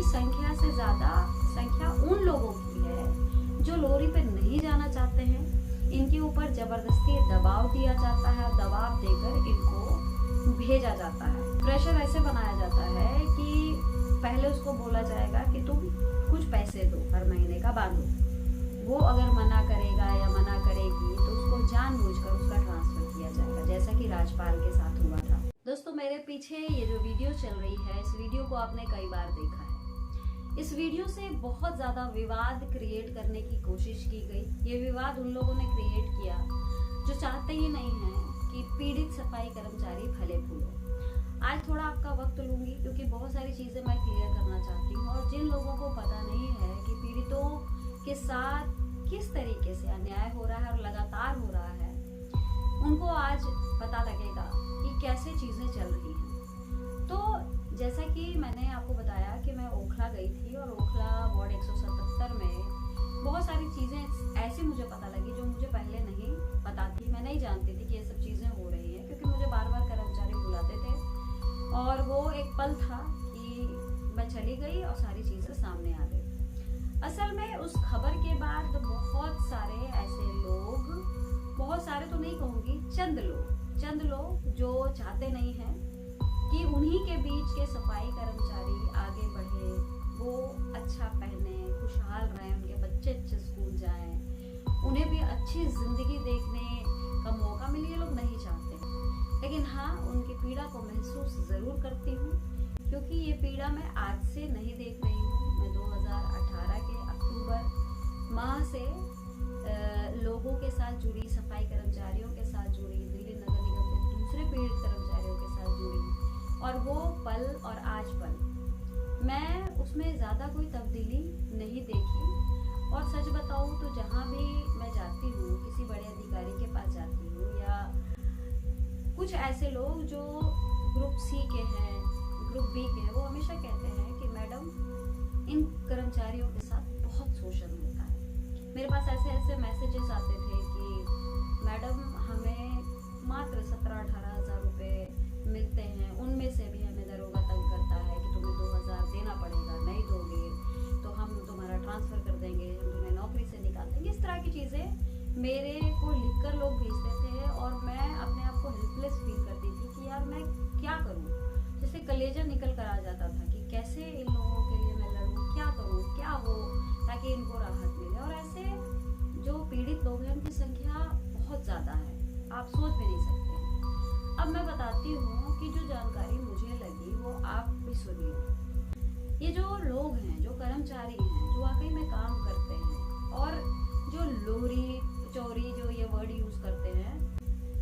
की संख्या से ज्यादा संख्या उन लोगों की है जो लोरी पे नहीं जाना चाहते हैं। इनके ऊपर जबरदस्ती दबाव दिया जाता है, दबाव देकर इनको भेजा जाता है। प्रेशर ऐसे बनाया जाता है कि पहले उसको बोला जाएगा कि तुम कुछ पैसे दो, हर महीने का बांधो। वो अगर मना करेगा या मना करेगी तो उसको जानबूझकर उसका ट्रांसफर किया जाएगा, जैसा कि राजपाल के साथ हुआ था। दोस्तों, मेरे पीछे ये जो वीडियो चल रही है, इस वीडियो को आपने कई बार देखा है। इस वीडियो से बहुत ज्यादा विवाद क्रिएट करने की कोशिश की गई। ये विवाद उन लोगों ने क्रिएट किया जो चाहते ही नहीं है कि पीड़ित सफाई कर्मचारी फले फूले। आज थोड़ा आपका वक्त लूंगी क्योंकि बहुत सारी चीजें मैं क्लियर करना चाहती हूँ, और जिन लोगों को पता नहीं है कि पीड़ितों के साथ किस तरीके से अन्याय हो रहा है और लगातार हो रहा है, उनको आज पता लगेगा कि कैसे चीजें चल रही हैं। तो जैसा कि मैंने आपको बताया कि मैं ओखला गई थी, और ओखला वार्ड 177 में बहुत सारी चीजें ऐसी मुझे पता लगी जो मुझे पहले नहीं पता थी। मैं नहीं जानती थी कि ये सब चीजें हो रही हैं, क्योंकि मुझे बार बार कर्मचारी बुलाते थे और वो एक पल था कि मैं चली गई और सारी चीजें सामने आ गई। असल में उस खबर के बाद बहुत सारे ऐसे लोग, बहुत सारे तो नहीं कहूंगी, चंद लोग जो चाहते नहीं हैं कि उन्हीं के बीच के सफाई कर्मचारी आगे बढ़े, वो अच्छा पहने, खुशहाल रहें, उनके बच्चे अच्छे स्कूल जाएं, उन्हें भी अच्छी जिंदगी देखने का मौका मिले, ये लोग नहीं चाहते। लेकिन हाँ, उनकी पीड़ा को महसूस जरूर करती हूँ, क्योंकि ये पीड़ा मैं आज से नहीं देख रही हूँ। मैं 2018 के अक्टूबर माह से लोगों के साथ जुड़ी, सफाई कर्मचारियों के साथ जुड़ी, दिल्ली नगर निगम के दूसरे पीड़ित कर्मचारियों के साथ जुड़ी, और वो पल और आज पल मैं उसमें ज्यादा कोई तब्दीली नहीं देखी। और सच बताऊं तो जहाँ भी मैं जाती हूँ, किसी बड़े अधिकारी के पास जाती हूँ, या कुछ ऐसे लोग जो ग्रुप सी के हैं, ग्रुप बी के हैं, वो हमेशा कहते हैं कि मैडम, इन कर्मचारियों के साथ बहुत शोषण होता है। मेरे पास ऐसे मैसेजेस आते थे कि मैडम, हमें मात्र 17-18 हज़ार रुपये मिलते हैं, उनमें से भी हमें दरोगा तंग करता है कि तुम्हें 2000 देना पड़ेगा, नहीं दोगे तो हम तुम्हारा ट्रांसफर कर देंगे, हम तुम्हें नौकरी से निकाल देंगे। इस तरह की चीज़ें मेरे को लिखकर लोग भेजते थे, और मैं अपने आप को हेल्पलेस फील करती थी कि यार मैं क्या करूँ। जैसे कलेजा निकल कर आ जाता था कि कैसे इन लोगों के लिए मैं लड़ूँ, क्या करूँ, क्या हो, ताकि इनको राहत मिले। और ऐसे जो पीड़ित लोग हैं, उनकी संख्या बहुत ज़्यादा है, आप सोच भी नहीं सकते हैं। अब मैं बताती हूँ कि जो जानकारी मुझे लगी वो आप भी सुनिए। ये जो लोग हैं, जो कर्मचारी हैं, जो वाकई में काम करते हैं, और जो लोहरी चोरी, जो ये वर्ड यूज करते हैं,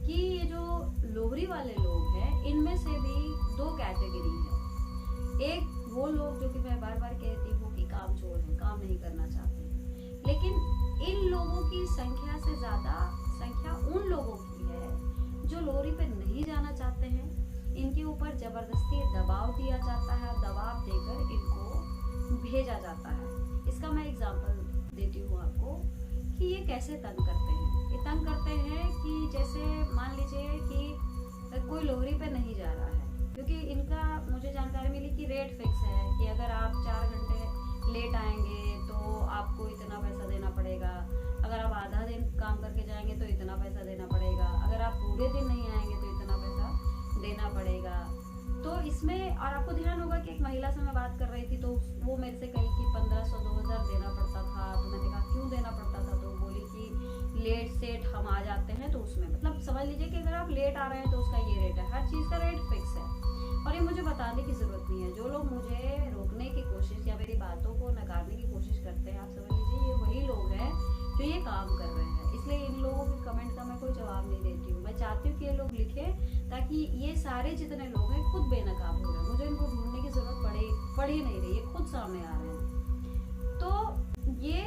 कि ये जो लोहरी वाले लोग हैं, इनमें से भी दो कैटेगरी है। एक वो लोग जो कि मैं बार बार कहती हूँ कि काम चोर हैं, काम नहीं करना चाहते हैं, लेकिन इन लोगों की संख्या से ज्यादा संख्या उन लोगों की है जो लोहरी पे नहीं जाना चाहते हैं। इनके ऊपर जबरदस्ती दबाव दिया जाता है, दबाव देकर इनको भेजा जाता है। इसका मैं एग्जांपल देती हूँ आपको कि ये कैसे तंग करते हैं। ये तंग करते हैं कि जैसे मान लीजिए कि कोई लोहरी पे नहीं जा रहा है, क्योंकि इनका मुझे जानकारी मिली कि रेट फिक्स है कि अगर आप 4 घंटे लेट आएंगे तो आपको इतना पैसा देना पड़ेगा, अगर आप आधा दिन काम करके जाएंगे तो इतना पैसा देना पड़ेगा, अगर आप पूरे दिन नहीं आएंगे तो इतना पैसा देना पड़ेगा। तो इसमें, और आपको ध्यान होगा कि एक महिला से मैं बात कर रही थी, तो वो मेरे से कही कि 1500-2000 देना पड़ता था। तो मैंने कहा क्यों देना पड़ता था, तो बोली कि लेट सेट हम आ जाते हैं तो उसमें, मतलब समझ लीजिए कि अगर आप लेट आ रहे हैं तो उसका ये रेट है, हर चीज़ का रेट फिक्स है। और ये मुझे बताने की जरूरत नहीं है। जो लोग मुझे रोकने की कोशिश या मेरी बातों को नकारने की कोशिश करते हैं, आप समझ लीजिए ये वही लोग हैं जो ये काम कर रहे हैं। इसलिए इन लोगों के कमेंट का मैं कोई जवाब नहीं देती हूँ। मैं चाहती हूँ कि ये लोग लिखें, ताकि ये सारे जितने लोग हैं खुद बेनकाब हो रहे हैं, मुझे इनको ढूंढने की जरूरत पड़ ही नहीं रही, ये खुद सामने आ रहे हैं। तो ये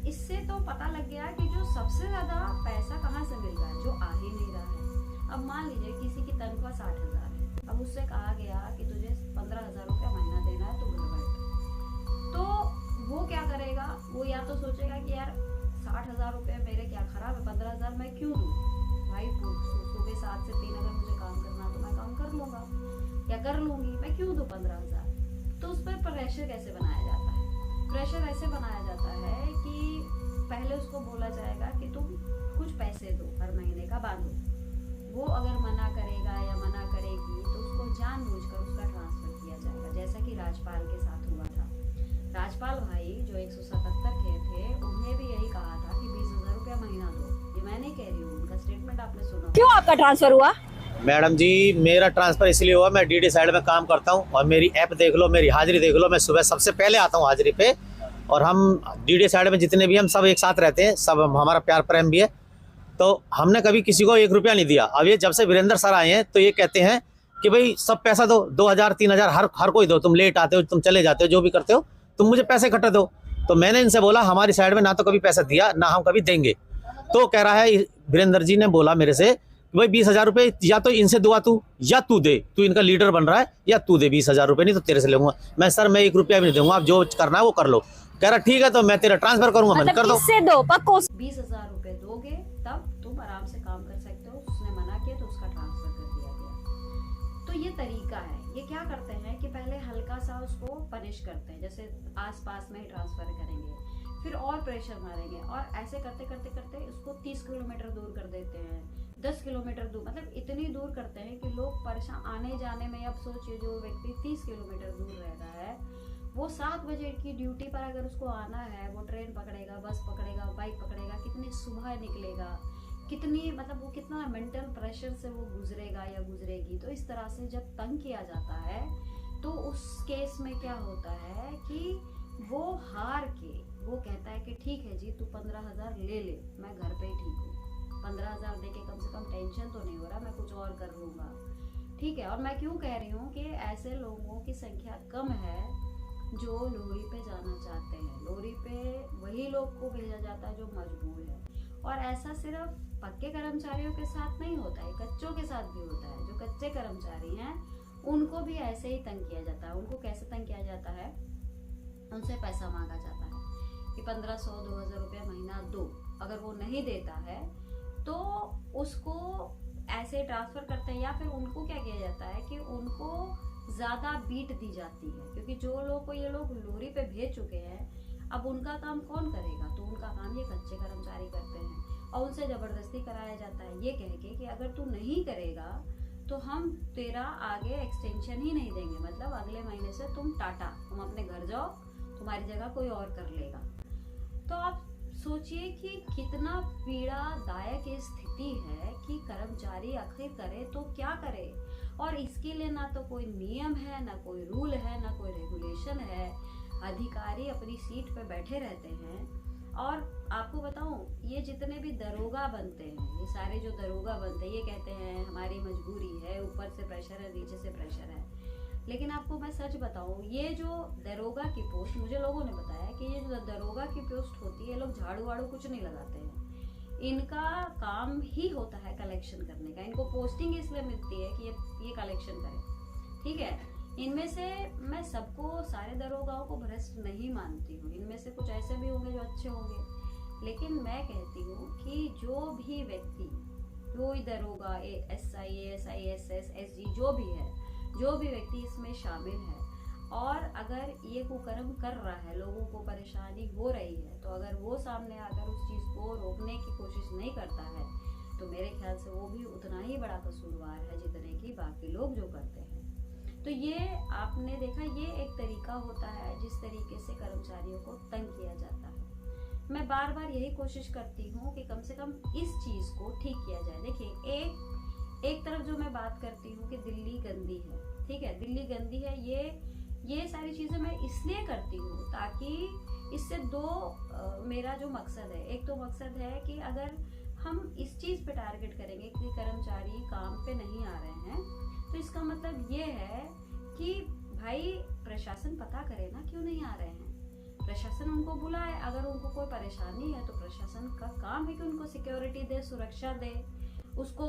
इससे तो पता लग गया कि जो सबसे ज्यादा पैसा कहाँ से मिल रहा है, जो आ ही नहीं रहा है। अब मान लीजिए किसी की तनख्वाह 60,000 है, अब उससे कहा गया कि तुझे 15,000 रुपया महीना देना है, तो घर बैठ, तो वो क्या करेगा, वो या तो सोचेगा कि यार 60,000 रुपये मेरे क्या खराब है, 15,000 मैं क्यों दूँ भाई, सुबह 7 से 3 अगर मुझे काम करना तो मैं काम कर लूंगा या कर लूंगी, मैं क्यों दूँ 15,000। तो उस पर प्रेशर कैसे बनाया जाए। प्रेशर ऐसे बनाया जाता है कि पहले उसको बोला जाएगा कि तुम कुछ पैसे दो, हर महीने का बांधो। वो अगर मना करेगा या मना करेगी तो उसको जानबूझकर उसका ट्रांसफर किया जाएगा, जैसा कि राजपाल के साथ हुआ था। राजपाल भाई जो 177 के थे, उन्हें भी यही कहा था कि 20,000 रुपया महीना दो। ये मैं नहीं कह रही हूँ, उनका स्टेटमेंट आपने सुना। क्यों आपका ट्रांसफर हुआ? मैडम जी, मेरा ट्रांसफर इसलिए हुआ, मैं डीडी साइड में काम करता हूँ और मेरी ऐप देख लो, मेरी हाजिरी देख लो। मैं सुबह सबसे पहले आता हूँ हाजिरी पे, और हम डीडी साइड में जितने भी हम सब एक साथ रहते हैं, सब हमारा प्यार प्रेम भी है। तो हमने कभी किसी को 1 रुपया नहीं दिया। अब ये जब से वीरेंद्र सर आए हैं तो ये कहते हैं कि भाई सब पैसा दो, 2,000 3,000 हर कोई दो। तुम लेट आते हो, तुम चले जाते हो, जो भी करते हो, तुम मुझे पैसे इकट्ठा दो। तो मैंने इनसे बोला हमारी साइड में ना तो कभी पैसा दिया, ना हम कभी देंगे। तो कह रहा है वीरेंद्र जी ने बोला मेरे से, भाई 20,000 रुपये या तो इनसे दुआ तू, या तू दे, तू इनका लीडर बन रहा है, या तू दे 20,000 रुपये, नहीं तो तेरे से लूंगा। मैं सर मैं 1 रुपया भी नहीं दूंगा, आप जो करना है वो कर लो। कह रहा ठीक है, तो मैं तेरा ट्रांसफर करूंगा। मैंने कर दो। किससे दो? पक्को 20,000 रुपये दोगे तब तुम आराम से काम कर सकते हो। उसने मना किया तो उसका ट्रांसफर कर दिया गया। तो ये तरीका है। ये क्या करते हैं कि पहले हल्का सा उसको पनिश करते हैं, जैसे आसपास में ही ट्रांसफर करेंगे, फिर और प्रेशर मारेंगे, और ऐसे करते करते करते उसको 30 किलोमीटर दूर कर देते हैं, 10 किलोमीटर दूर, मतलब इतनी दूर करते हैं कि लोग परेशान आने जाने में। अब सोचिए जो व्यक्ति 30 किलोमीटर दूर रह रहा है, वो 7 बजे की ड्यूटी पर अगर उसको आना है, वो ट्रेन पकड़ेगा, बस पकड़ेगा, बाइक पकड़ेगा, कितनी सुबह निकलेगा, कितनी मतलब वो कितना मेंटल प्रेशर से वो गुजरेगा या गुजरेगी। तो इस तरह से जब तंग किया जाता है तो उस केस में क्या होता है कि वो हार के वो कहता है कि ठीक है जी, तू 15,000 ले ले, मैं घर पे ही ठीक हूँ। 15,000 दे के कम से कम टेंशन तो नहीं हो रहा, मैं कुछ और कर लूँगा, ठीक है। और मैं क्यों कह रही हूँ कि ऐसे लोगों की संख्या कम है जो लोरी पे जाना चाहते हैं। लोरी पे वही लोग को भेजा जाता है जो मजबूर है। और ऐसा सिर्फ पक्के कर्मचारियों के साथ नहीं होता है, कच्चों के साथ भी होता है। जो कच्चे कर्मचारी हैं उनको भी ऐसे ही तंग किया जाता है। उनको कैसे तंग किया जाता है? उनसे पैसा मांगा जाता है कि 1,500 2,000 रुपया महीना दो। अगर वो नहीं देता है तो उसको ऐसे ट्रांसफर करते हैं, या फिर उनको क्या किया जाता है कि उनको ज्यादा बीट दी जाती है, क्योंकि जो लोग को ये लोग लोरी पे भेज चुके हैं, अब उनका काम कौन करेगा? तो उनका काम ये कच्चे कर्मचारी करते हैं, और उनसे जबरदस्ती कराया जाता है ये कह के कि अगर तू नहीं करेगा तो हम तेरा आगे एक्सटेंशन ही नहीं देंगे, मतलब अगले महीने से तुम टाटा, तुम अपने घर जाओ, तुम्हारी जगह कोई और कर लेगा। तो आप सोचिए कि कितना पीड़ादायक स्थिति है कि कर्मचारी आखिर करे तो क्या करे। और इसके लिए ना तो कोई नियम है, ना कोई रूल है, ना कोई रेगुलेशन है। अधिकारी अपनी सीट पे बैठे रहते हैं। और आपको बताऊं, ये जितने भी दरोगा बनते हैं, ये सारे जो दरोगा बनते हैं, ये कहते हैं हमारी मजबूरी है, ऊपर से प्रेशर है, नीचे से प्रेशर है। लेकिन आपको मैं सच बताऊं, ये जो दरोगा की पोस्ट, मुझे लोगों ने बताया कि ये जो दरोगा की पोस्ट होती है, लोग झाड़ू वाड़ू कुछ नहीं लगाते हैं। इनका काम ही होता है कलेक्शन करने का। इनको पोस्टिंग इसलिए मिलती है कि ये कलेक्शन करें, ठीक है। इनमें से मैं सबको, सारे दरोगाओं को भ्रष्ट नहीं मानती हूँ। इनमें से कुछ ऐसे भी होंगे जो अच्छे होंगे, लेकिन मैं कहती हूँ कि जो भी व्यक्ति, कोई दरोगा, SI, ASI, SS, SG, जो भी है, जो भी व्यक्ति इसमें शामिल है, और अगर ये कुकर्म कर रहा है, लोगों को परेशानी हो रही है, तो अगर वो सामने आकर उस चीज़ को रोकने की कोशिश नहीं करता है, तो मेरे ख्याल से वो भी उतना ही बड़ा कसूरवार है जितने कि बाकी लोग जो करते हैं। तो ये आपने देखा, ये एक तरीका होता है जिस तरीके से कर्मचारियों को तंग किया जाता है। मैं बार बार यही कोशिश करती हूँ कि कम से कम इस चीज़ को ठीक किया जाए। देखिए, एक तरफ जो मैं बात करती हूँ कि दिल्ली गंदी है, ठीक है, दिल्ली गंदी है, ये सारी चीज़ें मैं इसलिए करती हूँ ताकि इससे मेरा जो मकसद है, एक तो मकसद है कि अगर हम इस चीज़ पे टारगेट करेंगे कि कर्मचारी काम पे नहीं आ रहे हैं, तो इसका मतलब ये है कि भाई प्रशासन पता करे ना क्यों नहीं आ रहे हैं। प्रशासन उनको बुलाए, अगर उनको कोई परेशानी है तो प्रशासन का काम है कि उनको सिक्योरिटी दे, सुरक्षा दे, उसको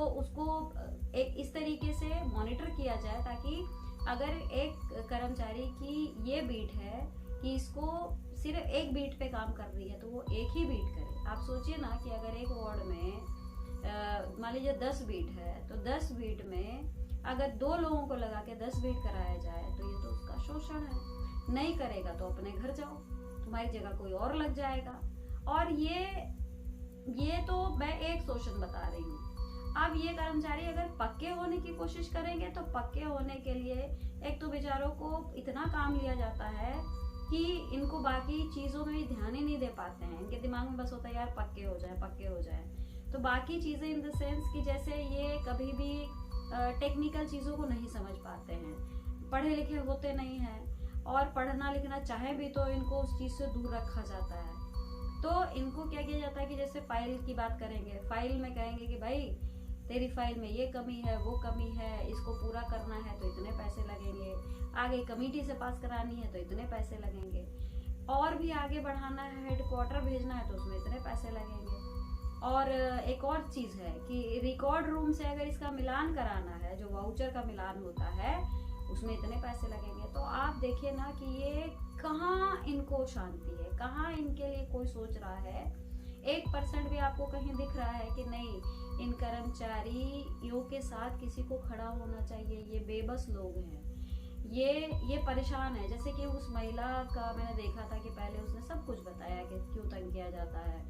एक इस तरीके से मॉनिटर किया जाए ताकि अगर एक कर्मचारी की ये बीट है कि इसको सिर्फ एक बीट पे काम कर रही है तो वो एक ही बीट करे। आप सोचिए ना कि अगर एक वार्ड में मान लीजिए 10 बीट है, तो 10 बीट में अगर 2 लोगों को लगा के 10 बीट कराया जाए तो ये तो उसका शोषण है। नहीं करेगा तो अपने घर जाओ, तुम्हारी जगह कोई और लग जाएगा। और ये तो मैं एक शोषण बता रही हूँ। अब ये कर्मचारी अगर पक्के होने की कोशिश करेंगे तो पक्के होने के लिए एक तो बेचारों को इतना काम लिया जाता है कि इनको बाकी चीजों में भी ध्यान ही नहीं दे पाते हैं। इनके दिमाग में बस होता है यार पक्के हो जाए, पक्के हो जाए। तो बाकी चीजें इन द सेंस कि जैसे ये कभी भी टेक्निकल चीजों को नहीं समझ पाते हैं, पढ़े लिखे होते नहीं हैं, और पढ़ना लिखना चाहे भी तो इनको उस चीज से दूर रखा जाता है। तो इनको क्या किया जाता है कि जैसे फाइल की बात करेंगे, फाइल में कहेंगे कि भाई तेरी फाइल में ये कमी है, वो कमी है, इसको पूरा करना है तो इतने पैसे लगेंगे, आगे कमेटी से पास करानी है तो इतने पैसे लगेंगे, और भी आगे बढ़ाना है, हेडक्वार्टर भेजना है तो उसमें इतने पैसे लगेंगे। और एक और चीज है कि रिकॉर्ड रूम से अगर इसका मिलान कराना है, जो वाउचर का मिलान होता है, उसमें इतने पैसे लगेंगे। तो आप देखिए ना कि ये कहाँ इनको शांति है, कहाँ इनके लिए कोई सोच रहा है। 1% भी आपको कहीं दिख रहा है कि नहीं इन कर्मचारियों के साथ किसी को खड़ा होना चाहिए। ये बेबस लोग हैं, ये परेशान है। जैसे कि उस महिला का मैंने देखा था कि पहले उसने सब कुछ बताया कि क्यों तंग किया जाता है,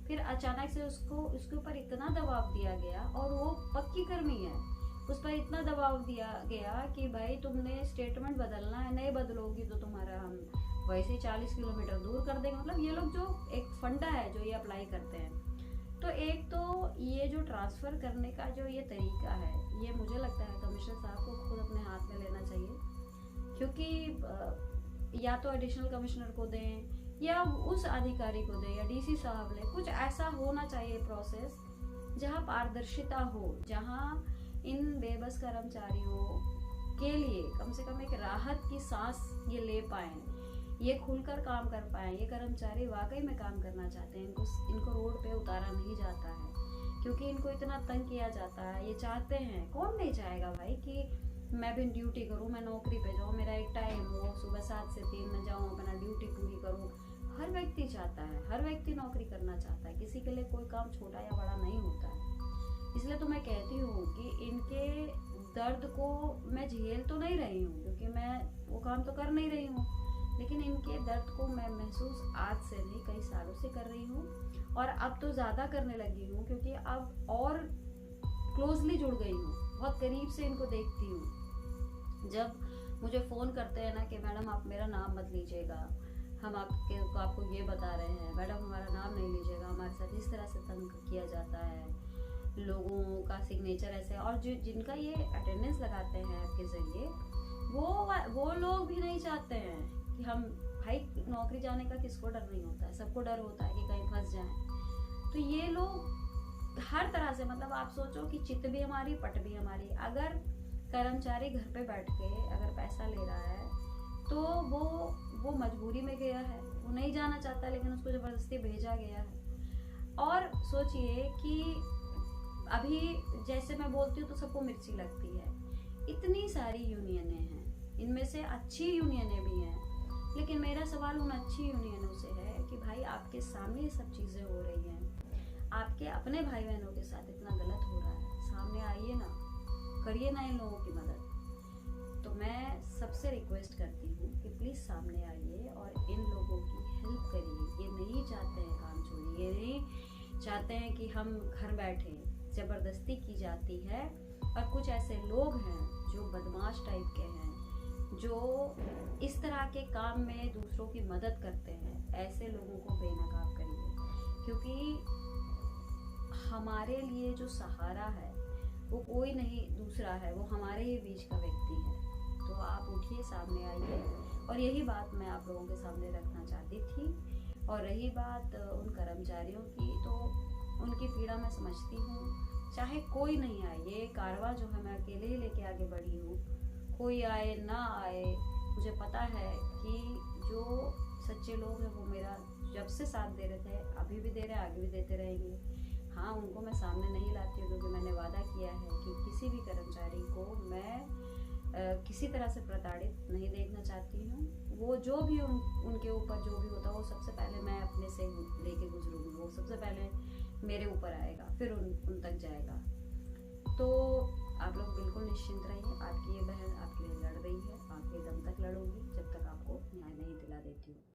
फिर अचानक से उसके ऊपर इतना दबाव दिया गया, और वो पक्की कर्मी है, उस पर इतना दबाव दिया गया कि भाई तुमने स्टेटमेंट बदलना है, नहीं बदलोगी तो तुम्हारा हम वैसे 40 किलोमीटर दूर कर देंगे। मतलब ये लोग जो एक फंडा है जो ये अप्लाई करते हैं। तो एक तो ये जो ट्रांसफर करने का जो ये तरीका है, ये मुझे लगता है कमिश्नर साहब को खुद अपने हाथ में लेना चाहिए, क्योंकि या तो एडिशनल कमिश्नर को दें या उस अधिकारी को दें या डीसी साहब ले, कुछ ऐसा होना चाहिए प्रोसेस जहाँ पारदर्शिता हो, जहाँ इन बेबस कर्मचारियों के लिए कम से कम एक राहत की सांस ये ले पाएं, ये खुलकर काम कर पाए। ये कर्मचारी वाकई में काम करना चाहते हैं, इनको रोड पे उतारा नहीं जाता है क्योंकि इनको इतना तंग किया जाता है। ये चाहते हैं, कौन नहीं चाहेगा भाई कि मैं भी ड्यूटी करूं, मैं नौकरी पे जाऊं, मेरा एक टाइम हो, सुबह 7 से 3 में जाऊं, अपना ड्यूटी पूरी करूं। हर व्यक्ति चाहता है, हर व्यक्ति नौकरी करना चाहता है, किसी के लिए कोई काम छोटा या बड़ा नहीं होता है। इसलिए तो मैं कहती हूँ कि इनके दर्द को मैं झेल तो नहीं रही हूँ, क्योंकि मैं वो काम तो कर नहीं रही हूँ, लेकिन इनके दर्द को मैं महसूस आज से नहीं कई सालों से कर रही हूँ, और अब तो ज़्यादा करने लगी हूँ क्योंकि अब और क्लोजली जुड़ गई हूँ, बहुत करीब से इनको देखती हूँ। जब मुझे फ़ोन करते हैं ना कि मैडम आप मेरा नाम मत लीजिएगा, हम आपको ये बता रहे हैं, मैडम हमारा नाम नहीं लीजिएगा, हमारे साथ इस तरह से तंग किया जाता है, लोगों का सिग्नेचर ऐसे, और जिनका ये अटेंडेंस लगाते हैं आपके ज़रिए, वो लोग भी नहीं चाहते हैं कि हम, भाई नौकरी जाने का किसको डर नहीं होता है, सबको डर होता है कि कहीं फंस जाएं। तो ये लोग हर तरह से, मतलब आप सोचो कि चित भी हमारी पट भी हमारी। अगर कर्मचारी घर पे बैठ के अगर पैसा ले रहा है तो वो मजबूरी में गया है, वो नहीं जाना चाहता, लेकिन उसको जबरदस्ती भेजा गया है। और सोचिए कि अभी जैसे मैं बोलती हूँ तो सबको मिर्ची लगती है, इतनी सारी यूनियनें हैं, इनमें से अच्छी यूनियनें भी हैं, लेकिन मेरा सवाल उन अच्छी यूनियनों से है कि भाई आपके सामने ये सब चीज़ें हो रही हैं, आपके अपने भाई बहनों के साथ इतना गलत हो रहा है, सामने आइए ना, करिए ना इन लोगों की मदद। तो मैं सबसे रिक्वेस्ट करती हूँ कि प्लीज़ सामने आइए और इन लोगों की हेल्प करिए। ये नहीं चाहते हैं काम छोड़िए, ये नहीं चाहते हैं कि हम घर बैठे, ज़बरदस्ती की जाती है। और कुछ ऐसे लोग हैं जो बदमाश टाइप के हैं, जो इस तरह के काम में दूसरों की मदद करते हैं, ऐसे लोगों को बेनकाब करिए, क्योंकि हमारे लिए जो सहारा है वो कोई नहीं दूसरा है, वो हमारे ही बीच का व्यक्ति है। तो आप उठिए, सामने आइए। और यही बात मैं आप लोगों के सामने रखना चाहती थी। और रही बात उन कर्मचारियों की, तो उनकी पीड़ा मैं समझती हूँ, चाहे कोई नहीं आए, ये कारवां जो है मैं अकेले ही लेके आगे बढ़ी हूँ, कोई आए ना आए, मुझे पता है कि जो सच्चे लोग हैं वो मेरा जब से साथ दे रहे थे, अभी भी दे रहे, आगे भी देते रहेंगे। हाँ, उनको मैं सामने नहीं लाती हूँ क्योंकि मैंने वादा किया है कि किसी भी कर्मचारी को मैं किसी तरह से प्रताड़ित नहीं देखना चाहती हूँ। वो जो भी उनके ऊपर जो भी होता है वो सबसे पहले मैं अपने से लेके गुजरूँगी, वो सबसे पहले मेरे ऊपर आएगा, फिर उन तक जाएगा। तो आप लोग बिल्कुल निश्चिंत रहिए, आपकी ये बहन आपके लिए लड़ रही है, आपके दम तक लड़ूंगी जब तक आपको न्याय